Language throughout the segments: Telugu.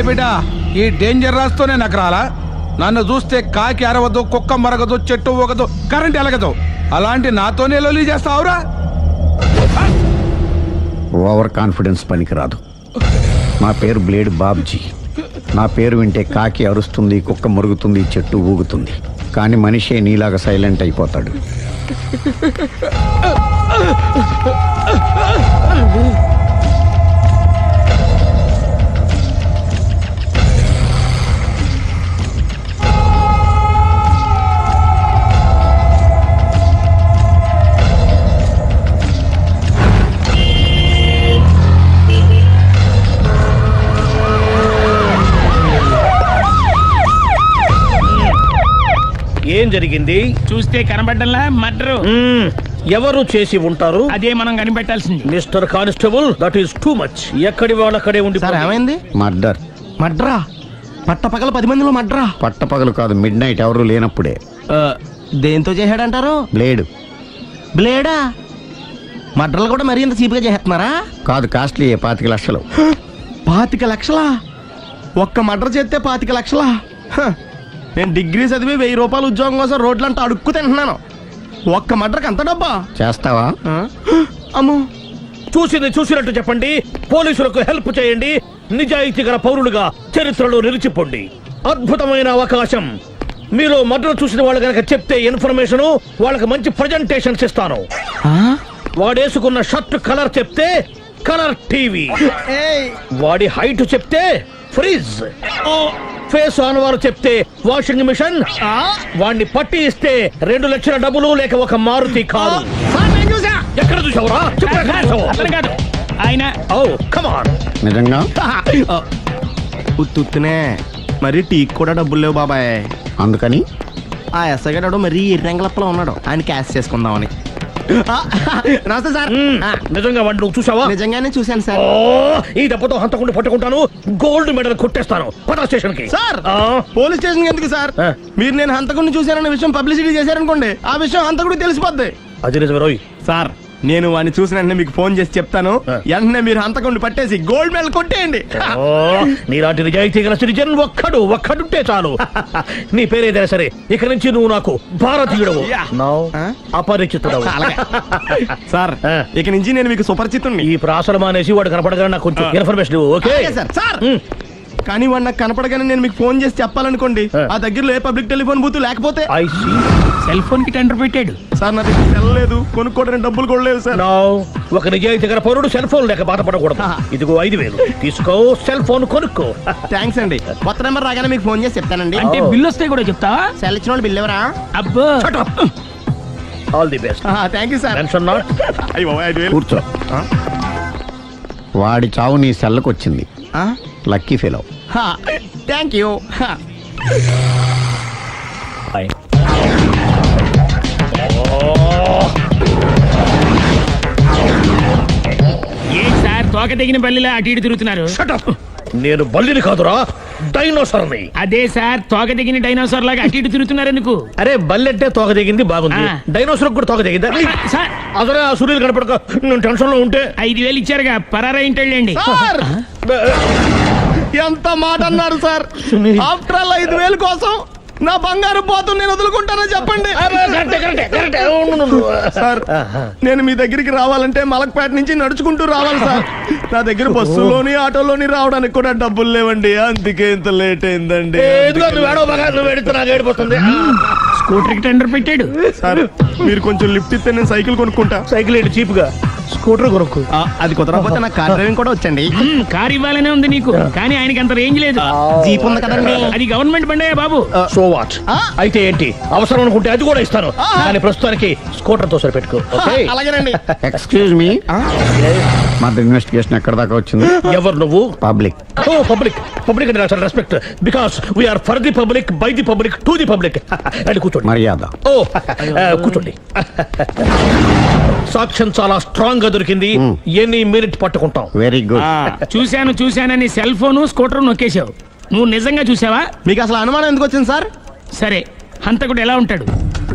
బిడ్డ ఈ డేంజర్ రాస్తూనే నాకు రాలా. నన్ను చూస్తే కాకి అరవదు, కుక్క మరగదు, చెట్టు ఊగదు, కరెంట్ ఎలగదు. అలాంటి నాతోనే లొల్లి చేస్తావురా? ఓవర్ కాన్ఫిడెన్స్ పనికిరాదు. నా పేరు బ్లేడ్ బాబ్జీ. నా పేరు వింటే కాకి అరుస్తుంది, కుక్క మురుగుతుంది, చెట్టు ఊగుతుంది. కానీ మనిషే నీలాగా సైలెంట్ అయిపోతాడు. ఏం జరిగింది? చూస్తే కనబడ్డంలా మర్డరు. ఎవరు చేసి ఉంటారు? అదే మనం కనిపెట్టాల్సింది. Mister constable, that is too much. ఎక్కడి వాళ్ళక్కడే ఉండి. ఏమైంది? మర్డర్. మడ్రా? పట్టపగల 10 మందిలో మడ్రా? పట్టపగలు కాదు, మిడ్ నైట్ ఎవరు లేనప్పుడే. దేంతో చేశాడంటారు? బ్లేడ్. బ్లేడా? మడ్రలు కూడా మరీ ఇంత చీప్గా చేస్తున్నారా? కాదు, కాస్ట్లీ 25 లక్షలు. 25 లక్షలా? ఒక్క మడ్ర చేస్తే 25 లక్షలా? నేను డిగ్రీ చదివి 1000 రూపాయలు ఉద్యోగం కోసం రోడ్లంతా అడుక్కు తింటున్నాను. ఒక్క మడ్రకు అంత డబ్బా? చేస్తావా? అమ్మో. చూసింది చూసినట్టు చెప్పండి. పోలీసులకు హెల్ప్ చేయండి. నిజాయితీ గల పౌరులుగా చరిత్రలో నిలిచిపోండి. అద్భుతమైన అవకాశం. మీరు మర్డర్ చూసిన వాళ్ళు కనుక చెప్తే ఇన్ఫర్మేషన్, వాళ్ళకి మంచి ప్రజెంటేషన్స్ ఇస్తాను. వాడేసుకున్న షర్ట్ కలర్ చెప్తే కలర్ టీవీ, వాడి హైట్ చెప్తే ఫ్రిజ్, ఫేస్ ఆన్ వారు చెప్తే వాషింగ్ మిషన్, వాడిని పట్టి ఇస్తే 2 లక్షల డబ్బులు లేక ఒక మారుతి కారు. ఎక్కడ చూసావురా? కాదు ఆయన. Oh come on. నిజంగా? ఉత్తునే మరి టీకి కూడా డబ్బులు లేవు బాబాయ్. అందుకని ఆ ఎస్ఐగాడు మరీ ఎర్రంగలప్పలో ఉన్నాడు. ఆయన క్యాష్ చేసుకుందామని. నమస్తే సార్. నిజంగా వాడిని నువ్వు చూసావా? నిజంగానే చూశాను సార్. ఈ దెబ్బతో హంతకుండా పట్టుకుంటాను, గోల్డ్ మెడల్ కొట్టేస్తాను. పద స్టేషన్ కి. సార్, పోలీస్ స్టేషన్ ఎందుకు సార్? మీరు నేను హంతకుడిని చూశానన్న విషయం పబ్లిసిటీ చేశారనుకోండి, ఆ విషయం హంతకుడికి తెలిసిపోద్ది. అది నిజమే రోయ్. సార్, నేను వాడిని చూసిన వెంటనే మీకు ఫోన్ చేసి చెప్తాను. వెంటనే మీరు హంతకుడిని పట్టేసి గోల్డ్ మెడల్ కొట్టేయండి. నీలాంటి నిజాయితీ గల సిటిజన్ ఒక్కడుంటే చాలు. నీ పేరేదైనా సరే, ఇక నుంచి నువ్వు నాకు భారతీయుడవు, అపరిచితుడవు. సార్, ఇక నుంచి నేను మీకు సుపరిచితుణ్ణి. ఈ ప్రాసలు మానేసి వాడు కనపడగానే నాకు కొంచెం ఇన్ఫర్మేషన్ ఇవ్వు. Okay sir. కానీ వాడు నాకు కనపడగానే నేను మీకు ఫోన్ చేసి చెప్పాలనుకోండి, ఆ దగ్గరలో ఏ పబ్లిక్ టెలిఫోన్ బూత్ లేకపోతే. సెల్ ఫోన్ కి టెండర్ పెట్టాడు సార్. నా దగ్గర సెల్ లేదు, కొనుక్కోవడానికి డబ్బులు కూడా లేవు సార్. ఒక నిజాయితీ గల పౌరుడు సెల్ ఫోన్ లేక బాధపడకూడదు. ఇదిగో 5000 తీసుకో, సెల్ ఫోన్ కొనుక్కో. థ్యాంక్స్ అండి. కొత్త నెంబర్ రాగానే మీకు ఫోన్ చేసి చెప్తానండి. అంటే బిల్లు వస్తే కూడా చెప్తావా? సెల్ ఇచ్చిన వాళ్ళు బిల్ ఎవరా? అబ్బో. All the best. Thank you sir. Tension not. కూర్చో. వాడి చావు నీ సెల్లకు వచ్చింది. Lucky fellow. Thank you. ఏం సార్ తోక తెగిన బల్లిలా అటు ఇటు తిరుగుతున్నారు? నేను బల్లిని కాదురా, డైనోసార్ని. అదే సార్, తోక తెగిన డైనోసార్ లాగా అటు ఇటు తిరుగుతున్నారు ఎందుకు? అరే బల్లెట్టే తోక తెగింది బాగుంది, డైనోసార్ కూడా తోక తెగిందా? సార్ అదరే ఆ సూర్యులు కనపడక నేను టెన్షన్ లో ఉంటే 5000 ఇచ్చారుగా, పరారా ఇంటండి. ఎంత మాట అన్నారు సార్? ఆఫ్టర్ ఆల్ 5000 కోసం నా బంగారు పోతు నేను వదులుకుంటానని చెప్పండి సార్. నేను మీ దగ్గరికి రావాలంటే మలక్పేట నుంచి నడుచుకుంటూ రావాలి సార్. నా దగ్గర బస్సులోని ఆటోలోని రావడానికి కూడా డబ్బులు లేవండి, అందుకే ఇంత లేట్ అయిందండి. స్కూటర్ కి టెండర్ పెట్టాడు సార్. మీరు కొంచెం లిఫ్ట్ ఇస్తే నేను సైకిల్ కొనుక్కుంటా. సైకిల్ ఏంటి చీప్ గా, స్కూటర్ కొనుక్కు. అది కుదరకపోతే నాకు కార్ డ్రైవింగ్ కూడా వచ్చండి. కార్ ఇవ్వాలనే ఉంది నీకు, కానీ ఆయనకి అంత రేంజ్ లేదు. జీప్ ఉంది కదండి. అది గవర్నమెంట్ బండే బాబు. So what? అయితే ఏంటి, అవసరం అనుకుంటే అది కూడా ఇస్తాను, కానీ ప్రస్తుతానికి స్కూటర్ తో సరిపెట్టుకో. అలాగేనండి. ఎక్స్క్యూజ్ మీ, మర్డర్ ఇన్వెస్టిగేషన్ ఎక్కడ దాకా వచ్చింది? ఎవరు నువ్వు? పబ్లిక్. ఓ పబ్లిక్. పబ్లిక్ అంటే చాలా respect, because we are for the public, by the public, to the public. అని కూర్చోండి. మర్యాద. ఓ కూర్చోండి. సాక్ష్యం చాలా స్ట్రాంగ్ గా దొరికింది, ఎన్ని మినిట్ పట్టుకుంటాం. Very good. చూశానని సెల్ ఫోను స్కూటర్ నొక్కేశావు. నువ్వు నిజంగా చూసావా? మీకు అసలు అనుమానం ఎందుకు వచ్చింది సార్? సరే, హంతకుడు ఎలా ఉంటాడు?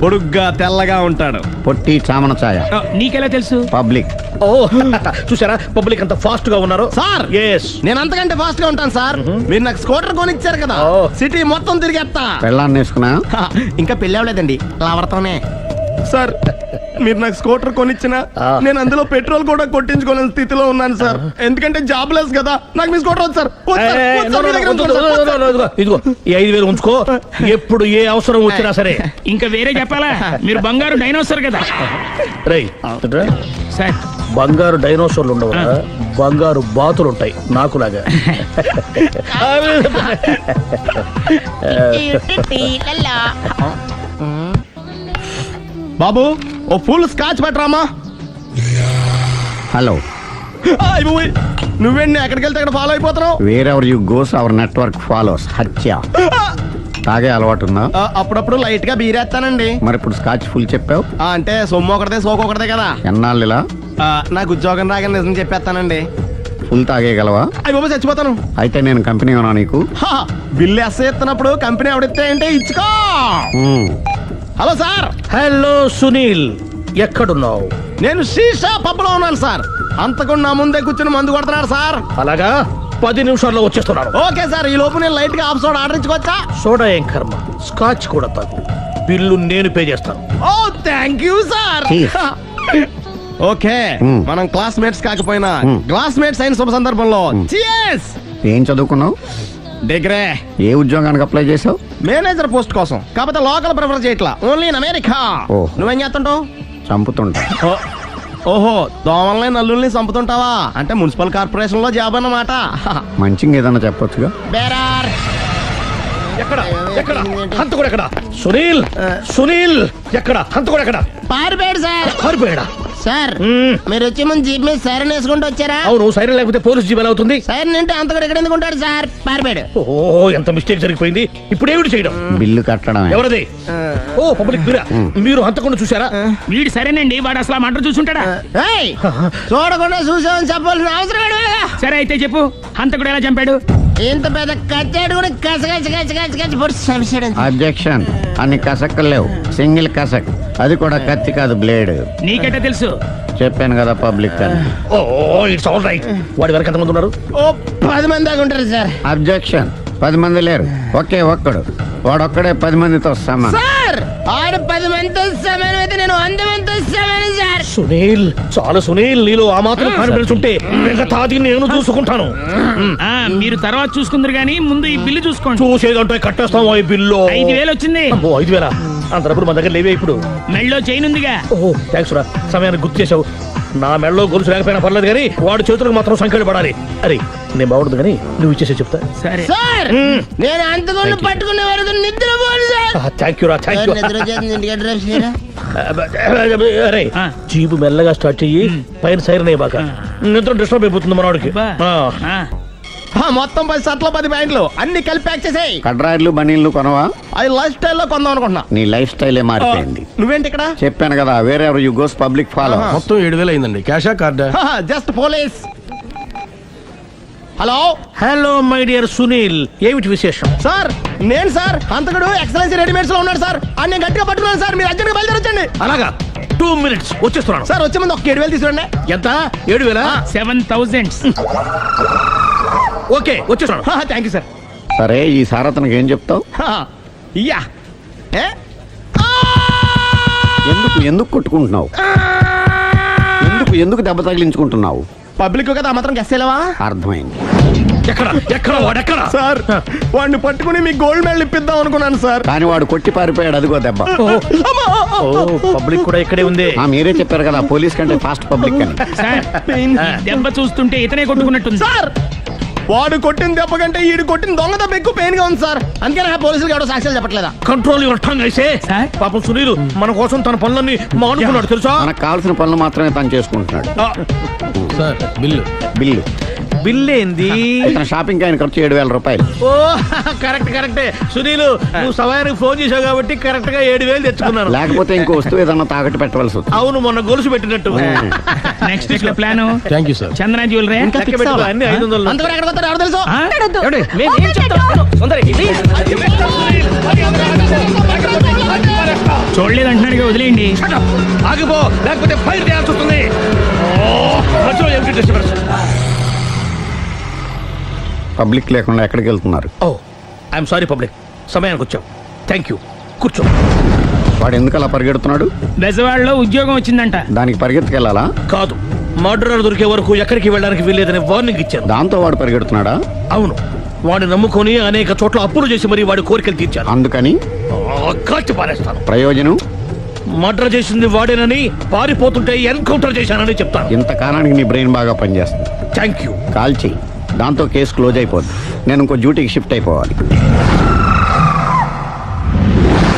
పొడుగ్గా తెల్లగా ఉంటాడు. పొట్టి చామన ఛాయ. నీకెలా తెలుసు? పబ్లిక్. ఓ చూసారా పబ్లిక్ అంత ఫాస్ట్ గా ఉన్నారు. సార్ ఎస్ నేను అంతకంటే ఫాస్ట్ గా ఉంటాను సార్. మీరు నాకు స్కూటర్ కొనిచ్చారు కదా, ఓ. సిటీ మొత్తం తిరిగేస్తా. పెళ్ళాన్ని వేసుకున్నా. ఇంకా పెళ్ళి అవ్వలేదండి, లావర్తోనే. సార్ మీరు నాకు స్కూటర్ కొనిచ్చిన ఆ. నేను అందులో పెట్రోల్ కూడా కొట్టించుకోలేని స్థితిలో ఉన్నాను సార్. ఎందుకంటే జాబ్ లెస్ కదా, నాకు మీ స్కూటర్ వద్దు సార్. వద్దు సార్, వద్దు సార్, మీ దగ్గర ఉంచుకోండి సార్, వద్దు సార్. ఇదిగో ఈ 5,000 ఉంచుకో. ఎప్పుడు ఏ అవసరం వచ్చినా సరే. ఇంకా వేరే చెప్పాలా? మీరు బంగారు డైనోసర్ కదా రేయ్ సార్. బంగారు డైనోసార్లు ఉండవు, బంగారు బాతులు ఉంటాయి నాకులాగా. బాబు ఓ ఫుల్ స్కాచ్ పెట్టరామా. హలో. నువ్వేండి ఎక్కడికి వెళ్తే అక్కడ ఫాలో అయిపోతున్నావు? Wherever you goes our network follows. హత్య. తాగే అలవాటు ఉందా? అప్పుడప్పుడు లైట్ గా బీరేస్తానండి. మరి ఇప్పుడు స్కాచ్ ఫుల్ చెప్పావు. అంటే సొమ్ము ఒకటిదే సోకు ఒకటిదే కదా. ఎన్నాళ్ళు ఇలా? నాకు ఉద్యోగం రాగానే నిజం చెప్పేస్తానండి. ఫుల్ తాగేయగలవా? అయ్యి బాబు చచ్చిపోతాను. అయితే నేను కంపెనీ ఉన్నా నీకు. బిల్లు ఎస్ ఎత్తినప్పుడు కంపెనీ ఎవడితే అంటే ఇచ్చుకో. మ్మ్. Hello sir. హలో సునీల్, ఎక్కడున్నావు? నేను శీషా పబ్లో ఉన్నాను సార్. అంతకుండా నా ముందే కూర్చుని మందు కొడుతున్నాడు సార్. అలాగా 10 నిమిషాల్లో వచ్చేస్తున్నాను. ఓకే సార్, ఈ లోపు నేను లైట్ గా ఆఫ్ సోడా ఆర్డర్ ఇచ్చుకోవచ్చా? సోడా ఏం కర్మ, స్కాచ్ కూడా తాగు. బిల్లు నేను పే చేస్తాను. Oh thank you sir. Cheers. Okay మనం క్లాస్మేట్స్ కాకపోయినా క్లాస్మేట్స్ అయిన శుభ సందర్భంలో cheers. ఏం చదువుకున్నావు? డిగ్రీ. ఏ ఉద్యోగానికి అప్లై చేసావు? మేనేజర్ పోస్ట్ కోసం, కాకపోతే లోకల్ ప్రిఫర్ చేయట్లా, ఓన్లీ ఇన్ అమెరికా. ఓ. నువ్వేం చేస్తుంటావు? చంపుతుంటా. ఓహో, దోమల్ని నల్లుల్ని చంపుతుంటావా? అంటే మున్సిపల్ కార్పొరేషన్ లో జాబ్ అన్నమాట. మంచిగా ఏదన్నా చెప్పొచ్చుగా. బేరార్. ఎక్కడ ఎక్కడ హంతకుడు ఎక్కడ? సునీల్, సునీల్ ఎక్కడ హంతకుడు ఎక్కడ? పారిపోయాడు సార్. పారిపోయాడా? సార్ మ్మ్. మీరు వచ్చే ముందు జీప్ మీద సైరన్ వేసుకుంటూ వచ్చారా? అవును, సైరన్ లేకపోతే పోలీస్ జీవన్ అవుతుంది. సైరన్ అంటే అంతగా ఎక్కడ ఎందుకు ఉంటాడు సార్? పారిపోయాడు. ఓ ఎంత మిస్టేక్ జరిగిపోయింది. ఇప్పుడు ఏమిటి చేయడం? బిల్లు కట్టడమే. ఎవరది? ఓ పబ్లిక్ మీరా? మీరు హంతకుండా చూసారా? వీడు సరేనండి, వాడు అసలు ఆ మంట చూసుంటాడా? ఏయ్, చూడకుండా చూసామని చెప్పాల్సిన అవసరం లేదు. సరే అయితే చెప్పు, హంతకుడు ఎలా చంపాడు? ఇంత పెద్ద కచ్చాడు కూడా కచ్చ పొడి సమస్యడు. అబ్జెక్షన్. అన్ని కసక్కులు లేవు, సింగిల్ కసక్. అది కూడా కత్తి కాదు, బ్లేడ్. నీకెట్టా తెలుసు? చెప్పాను కదా పబ్లిక్ అని. Oh it's all right. వాడి వరకు ఎంతమంది ఉన్నారు? ఓ 10 మంది దాకా ఉంటారు సార్. అబ్జెక్షన్. 10 మంది లేరు, ఒకే ఒక్కడు. వాడొక్కడే 10 మందితో సమానం. సార్ ఆడు 10 మందితో సమానం అయితే నేను 100 మందితో సమానం సార్. సునీల్, చాలా సునీల్, నీలో ఆ మాత్రం కాన్ఫిడెన్స్ ఉంటే మిగతాది నేను చూసుకుంటాను. ఆ మీరు తర్వాత చూసుకుందరు గానీ ముందు ఈ బిల్లు చూసుకోండి. చూసేదంటే కట్టేస్తాం ఈ బిల్లు. 5,000 వచ్చింది. అమ్మో 5,000? అంతప్పుడు మన దగ్గర లేవే ఇప్పుడు. మెళ్ళో చైన్ ఉందిగా. ఓహో థ్యాంక్స్ రా, సమయానికి గుర్తు చేసావు. నా మెడలో గొలుసు లేకపోయినా పర్లేదు కానీ వాడు చేతులకు మాత్రం సంఖ్యలు పడాలి. అరే నేను బాగుండదు కానీ నువ్వు ఇచ్చేసే చెప్తా. సరే సార్ నేను అంతకుండా పట్టుకునే వరకు నిద్రపోను సార్. థ్యాంక్ యూ రా, థ్యాంక్ యూ. నిద్ర చేస్తుంది ఇంటికి డ్రైవ్ చేయరా? అరే ఆ. జీబు మెల్లగా స్టార్ట్ చెయ్యి, పైన సైరన్ అయ్యాక నిద్ర డిస్టర్బ్ అయిపోతుంది మనవాడికి. ఆ, మొత్తం 10 షర్ట్లు 10 ప్యాంట్లు అన్ని కలిపి ప్యాక్ చేసేయ్. కడ్రాయిలు బనీళ్లు కొనవా? అది లైఫ్ స్టైల్లో కొందాం అనుకుంటున్నా. నీ లైఫ్ స్టైలే మారిపోయింది. నువ్వేంటి ఇక్కడ? చెప్పాను కదా, వేరే ఎవరు యు గోస్ పబ్లిక్ ఫాలో. మొత్తం 7,000 అయిందండి. క్యాషా కార్డా? Just police. Hello hello my dear Sunil, ఏమిటి విశేషం? సార్, నేను సార్ అంతకుడు ఎక్సలెన్సీ రెడీమేడ్స్ లో ఉన్నాడు సార్. అని నేను గట్టిగా పట్టుకున్నాను సార్. మీరు అర్జెంట్గా బయలుదేరొచ్చండి. అలాగా 2 minutes వచ్చేస్తున్నాను. సార్ వచ్చే ముందు ఒక 7,000 తీసుకురండి. ఎంత? 7,000? 7,000. ఓకే వచ్చేస్తున్నాను. Thank you sir. సరే, ఈ సార్ అతనికి ఏం చెప్తావు? ఇయ్యా ఏ? ఎందుకు ఎందుకు కొట్టుకుంటున్నావు? ఎందుకు దెబ్బ తగిలించుకుంటున్నావు? పబ్లిక్ కదా ఆ మాత్రం గెస్సేలేవా? అర్థమైంది. ఎక్కడ ఎక్కడ వాడెక్కడ? సార్ వాడిని పట్టుకుని మీకు గోల్డ్ మెడల్ ఇప్పిద్దాం అనుకున్నాను సార్. కానీ వాడు కొట్టి పారిపోయాడు, అదిగో దెబ్బ. ఓ పబ్లిక్ కూడా ఇక్కడే ఉంది. మీరే చెప్పారు కదా పోలీస్ కంటే ఫాస్ట్ పబ్లిక్ అని. సార్ దెబ్బ చూస్తుంటే ఇతనే కొట్టుకున్నట్టుంది. సార్ వాడు కొట్టిన దెబ్బ కంటే ఈడు కొట్టిన దొంగ దెబ్బ ఎక్కువ పెయిన్ గా ఉంది సార్. అందుకే నా పోలీసులకు ఎవడో సాక్ష్యాలు చెప్పట్లేదా? కంట్రోల్ యువర్ టంగ్ అయితే. సార్? పాపం సునీల్ మన కోసం తన పనులన్నీ మానుకున్నాడు తెలుసా? మనకు కావాల్సిన పనులు మాత్రమే తను చేసుకుంటున్నాడు. Sir bill. బిల్లు బిల్ ఏంది? ఇతను షాపింగ్ ఆయన ఖర్చు 7,000 రూపాయలు. ఓ కరెక్ట్ కరెక్టే సునీల్, నువ్వు సమయానికి ఫోన్ చేసావు కాబట్టి కరెక్ట్ గా 7,000 తెచ్చుకున్నాను. లేకపోతే ఇంకో వస్తువు ఏదన్నా తాకట్టు పెట్టవలసి వస్తుంది. అవును, మొన్న గొలుసు పెట్టినట్టు. నెక్స్ట్ వీక్ లో plan thank you sir. Chandana jewellery. లెక్క పెట్టుకో, అన్ని 500. అంతకు ఎక్కడ పోతారు ఎవరు తెలుసు? మేము ఏం చెప్తాం? సుందరి, please. చూడలేదు అంటున్నాడు, వదిలేయండి. Shut up! ఆగిపో, లేకపోతే ఫైర్ చేయాల్సి వస్తుంది. మధ్యలో ఏమిటి disturbance? పబ్లిక్ లేకుండా ఎక్కడికి వెళ్తున్నారు? ఐఎమ్ సారీ పబ్లిక్, సమయానికి వచ్చాం. థ్యాంక్ యూ, కూర్చో. వాడు ఎందుకు అలా పరిగెడుతున్నాడు? బెజవాడలో ఉద్యోగం వచ్చిందంట. దానికి పరిగెత్తుకెళ్ళాలా? కాదు, మర్డరర్ దొరికే వరకు ఎక్కడికి వెళ్ళడానికి వీల్లేదని వార్నింగ్ ఇచ్చాను. దాంతో వాడు పరిగెడుతున్నాడా? అవును, వాడిని నమ్ముకొని అనేక చోట్ల అప్పులు చేసి మరి వాడి కోరికలు తీర్చాను. అందుకని కాల్చి పారేస్తాను. ప్రయోజనం? మర్డర్ చేసింది వాడేనని, పారిపోతుంటే ఎన్కౌంటర్ చేశానని చెప్తాను. ఇంతకాలానికి నీ బ్రెయిన్ బాగా పనిచేస్తుంది. Thank you. కాల్ చెయ్యి, దాంతో కేసు క్లోజ్ అయిపోద్ది. నేను ఇంకో డ్యూటీకి షిఫ్ట్ అయిపోవాలి.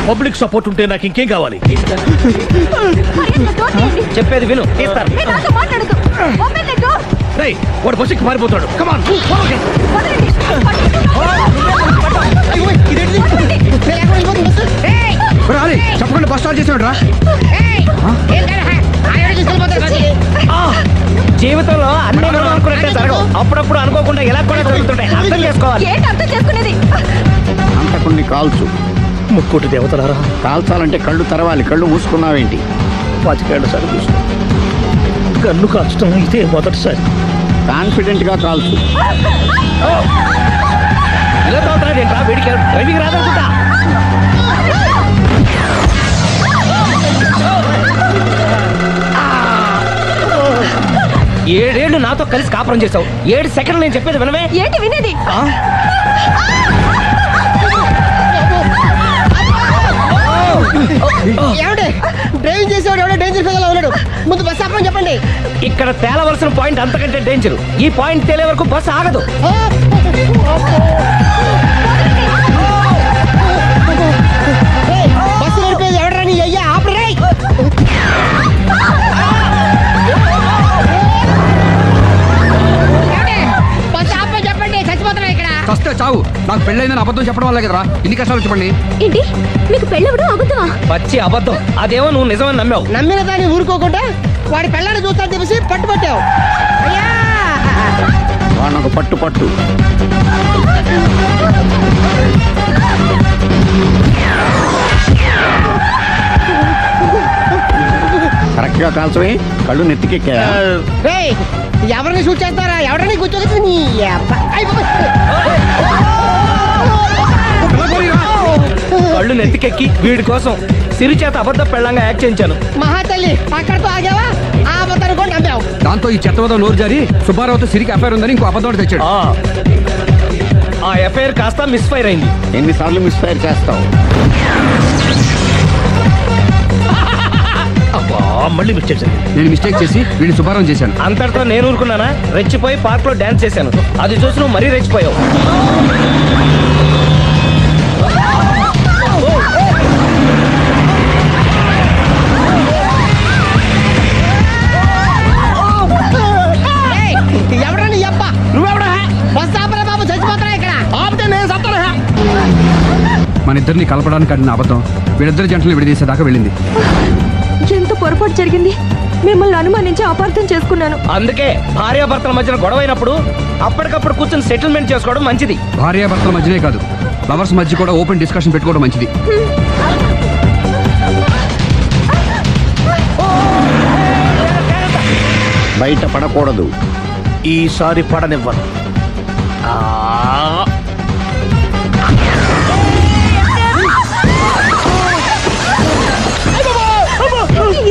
పబ్లిక్ సపోర్ట్ ఉంటే నాకు ఇంకేం కావాలి? చెప్పేది విను. తీస్తారు. రేయ్, వాడు బస్సుకి పారిపోతాడు. కమాన్, చెప్పకుండా బస్ స్టార్ట్ చేసాడు రా. జీవితంలో అన్ని మనం అనుకున్నట్టే జరగవు. అప్పుడప్పుడు అనుకోకుండా ఎలా కూడా జరుగుతుంటాయి. అర్థం చేసుకోవాలి. అంతకుని కాల్చు. ముక్కోటి దేవతలారా, కాల్చాలంటే కళ్ళు తెరవాలి. కళ్ళు మూసుకున్నావేంటి? 25 సార్లు చూసుకో. కన్ను కాల్చడం ఇదే మొదటిసారి. కాన్ఫిడెంట్ గా కాల్చు. ఇలా తోతున్నాడు ఏంట్రా? వీడికి డ్రైవింగ్ రాదనుకుంటా. ఏడేళ్లు నాతో కలిసి కాపురం చేసావు. 7 సెకండ్లు నేను చెప్పేది వినవే. ఏంటి వినేది? ఏమంటే డ్రైవింగ్ చేసేవాడు ఎవడో డేంజర్ ఫీల్ ఉన్నాడు. ముందు బస్ ఆపమని చెప్పండి. ఇక్కడ తేలవలసిన పాయింట్ అంతకంటే డేంజర్. ఈ పాయింట్ తేలే వరకు బస్సు ఆగదు. బస్సు నడిపేది ఎవడరాని అయ్యా ఆపరే. బస్ ఆపమని చెప్పండి, చచ్చిపోతున్నా ఇక్కడ. వస్తే చావు. నాకు పెళ్ళైందని అబద్ధం చెప్పడం వల్ల కదరా ఇన్ని కష్టాలు చెప్పండి. ఏంటి మీకు పెళ్ళవడం అబద్ధమా? పచ్చి అబద్ధం. అదేమో నువ్వు నిజమని నమ్మావు. నమ్మిన దాన్ని ఊరుకోకుండా వాడి పెళ్ళాన్ని చూస్తాను తెలిసి పట్టుబట్టావు. అయ్యా వాడిని ఒక పట్టు పట్టు. కరెక్ట్ గా కాల్చవే. కళ్ళు నెత్తికెక్కా? రేయ్, ఎవరిని షూట్ చేస్తారా? ఎవరిని కూర్చోవచ్చు నీ అబ్బా. అయ్ బాబోయ్. కళ్ళు నెత్తికెక్కి వీడి కోసం సిరి చేత అబద్ధ పెళ్ళంగా యాక్ట్ చేయించాను. మహాతల్లి అక్కడితో ఆగావా? ఆ అబద్ధాన్ని కూడా నమ్మావు. దాంతో ఈ చెత్తవద నోరు జారి సుబ్బారావుతో సిరికి అఫైర్ ఉందని ఇంకో అబద్ధం తెచ్చాడు. ఆ ఎఫ్ఐఆర్ కాస్త మిస్ఫైర్ అయింది. ఎన్నిసార్లు మిస్ఫైర్ చేస్తావు? మళ్ళీ మిస్టేక్ జరిగింది. నేను మిస్టేక్ చేసి వీడిని సుబ్బారావు చేశాను. అంతటితో నేను ఊరుకున్నానా? రెచ్చిపోయి పార్క్ లో డాన్స్ చేశాను. అది చూసి నువ్వు మరీ రెచ్చిపోయావు. ఎవరని అబ్బా? నువ్వెవడా? బస్ ఆపరా బాబు, చచ్చిపోతున్నా ఇక్కడ. ఆపితే నేను సత్తానా? మన ఇద్దరిని కలపడానికి ఆడిన అబద్ధం వీళ్ళిద్దరి జంటలు విడదీసేదాకా వెళ్ళింది. ఎంత పొరపాటు జరిగింది. మిమ్మల్ని అనుమానించి అపార్థం చేసుకున్నాను. అందుకే భార్యాభర్తల మధ్యన గొడవ అయినప్పుడు అప్పటికప్పుడు కూర్చొని సెటిల్మెంట్ చేసుకోవడం మంచిది. భార్యాభర్తల మధ్యనే కాదు, లవర్స్ మధ్య కూడా ఓపెన్ డిస్కషన్ పెట్టుకోవడం మంచిది. బయట పడకూడదు. ఈసారి పడనివ్వను.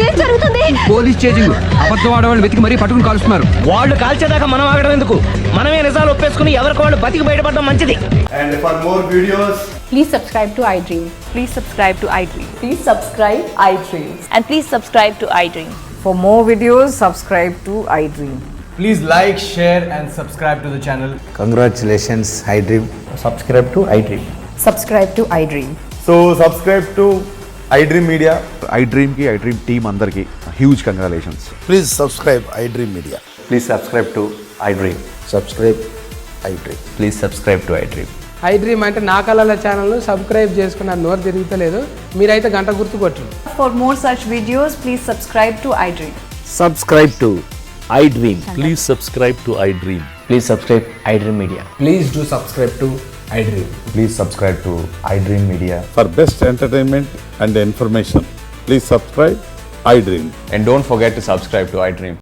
ఏం జరుగుతుంది? Police chasing. అబద్ధం ఆడవాళ్ళు వెతికి మరీ పట్టుకుని కాలుస్తున్నారు. వాళ్ళు కాల్చేదాకా మనం ఆగడం ఎందుకు? మనమే నిజాలు ఒప్పేసుకుని ఎవరికి వాళ్ళు బతికి బయటపడడం మంచిది. And for more videos, please subscribe to iDream. Please subscribe to iDream. Please subscribe iDream. And please subscribe to iDream. For more videos, subscribe to iDream. please like, share and subscribe to the channel. Congratulations, iDream. Subscribe to iDream. Subscribe to iDream. So subscribe to iDream Media. iDream ki iDream team andarki huge congratulations. Please subscribe iDream Media. Please subscribe to iDream. Subscribe iDream. Please subscribe to iDream. iDream అంటే నా కళల ఛానల్ సబ్స్క్రైబ్ చేసుకున్న నోరు తిరుగుతలేదు. మీరైతే గంట గుర్తు కొట్టండి. For more such videos, please subscribe to iDream. Subscribe to iDream. Please subscribe to iDream. Please subscribe iDream Media. Please do subscribe to iDream. Please subscribe to iDream Media. For best entertainment and information. Please subscribe iDream. And don't forget to subscribe to iDream.